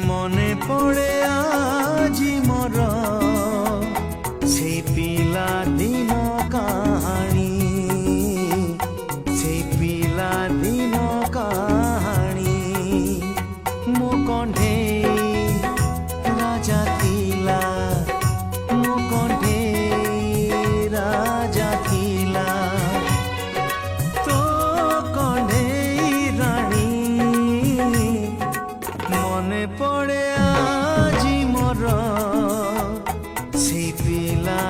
মনে পড়ে আজি মোর সেই পিলা দিন কাহানী, সেই পিলা দিন কাহানী। মো কণ্ঠেই রাজা থিলা, মো কণ্ঠেই রাজা থিলা, তো কণ্ঠেই রানী। মনে পড়ে আজি মোর সেই পিলা